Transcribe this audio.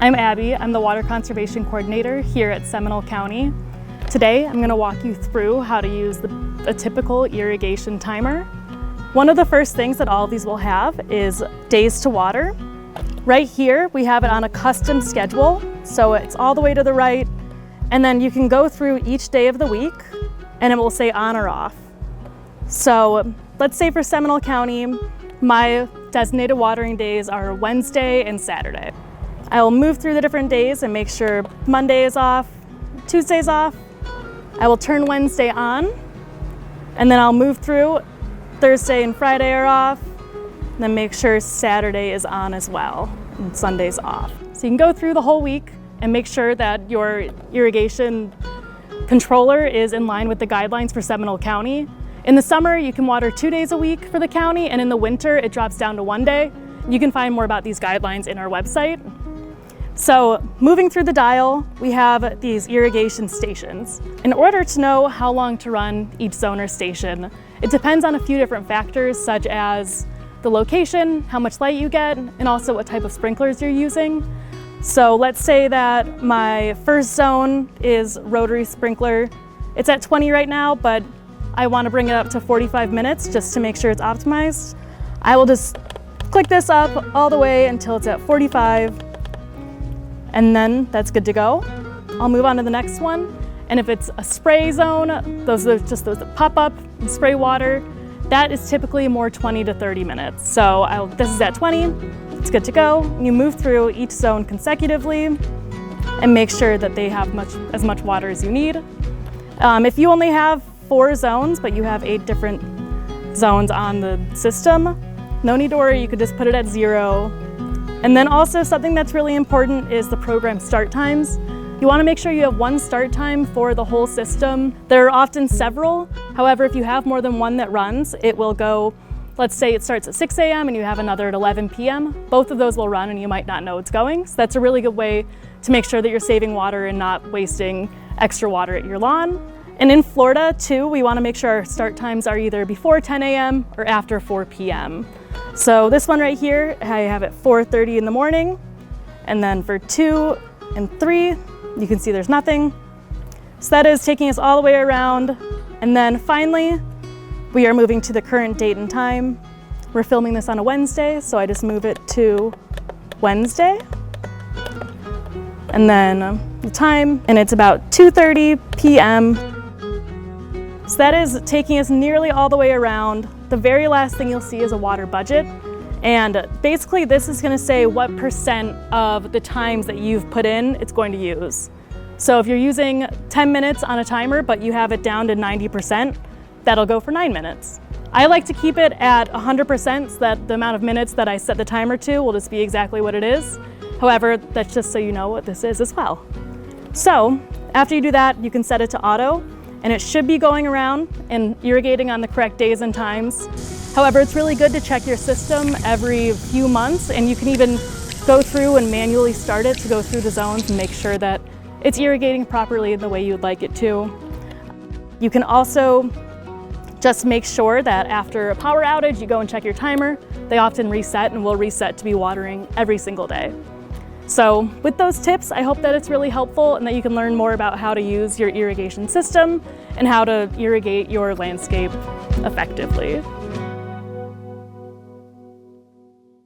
I'm Abby. I'm the Water Conservation Coordinator here at Seminole County. Today, I'm going to walk you through how to use a typical irrigation timer. One of the first things that all of these will have is days to water. Right here, we have it on a custom schedule, so it's all the way to the right, and then you can go through each day of the week, and it will say on or off. So let's say for Seminole County, my designated watering days are Wednesday and Saturday. I will move through the different days and make sure Monday is off, Tuesday's off. I will turn Wednesday on, and then I'll move through. Thursday and Friday are off, and then make sure Saturday is on as well, and Sunday's off. So you can go through the whole week and make sure that your irrigation controller is in line with the guidelines for Seminole County. In the summer, you can water 2 days a week for the county, and in the winter, it drops down to 1 day. You can find more about these guidelines in our website. So moving through the dial, we have these irrigation stations. In order to know how long to run each zone or station, it depends on a few different factors, such as the location, how much light you get, and also what type of sprinklers you're using. So let's say that my first zone is rotary sprinkler. It's at 20 right now, but I want to bring it up to 45 minutes just to make sure it's optimized. I will just click this up all the way until it's at 45, and then that's good to go. I'll move on to the next one. And if it's a spray zone, those that pop up and spray water, that is typically more 20 to 30 minutes. So this is at 20, it's good to go. You move through each zone consecutively and make sure that they have as much water as you need. If you only have 4 zones, but you have 8 different zones on the system, no need to worry, you could just put it at 0. And then also something that's really important is the program start times. You want to make sure you have one start time for the whole system. There are often several. However, if you have more than one that runs, it will go, let's say it starts at 6 a.m. and you have another at 11 p.m. Both of those will run and you might not know it's going. So that's a really good way to make sure that you're saving water and not wasting extra water at your lawn. And in Florida too, we want to make sure our start times are either before 10 a.m. or after 4 p.m. So this one right here, I have at 4:30 in the morning, and then for 2 and 3, you can see there's nothing. So that is taking us all the way around. And then finally, we are moving to the current date and time. We're filming this on a Wednesday, so I just move it to Wednesday. And then the time, and it's about 2:30 p.m. So that is taking us nearly all the way around. The very last thing you'll see is a water budget. And basically this is going to say what percent of the times that you've put in it's going to use. So if you're using 10 minutes on a timer, but you have it down to 90%, that'll go for 9 minutes. I like to keep it at 100% so that the amount of minutes that I set the timer to will just be exactly what it is. However, that's just so you know what this is as well. So after you do that, you can set it to auto, and it should be going around and irrigating on the correct days and times. However, it's really good to check your system every few months, and you can even go through and manually start it to go through the zones and make sure that it's irrigating properly in the way you'd like it to. You can also just make sure that after a power outage, you go and check your timer. They often reset and will reset to be watering every single day. So with those tips, I hope that it's really helpful and that you can learn more about how to use your irrigation system and how to irrigate your landscape effectively.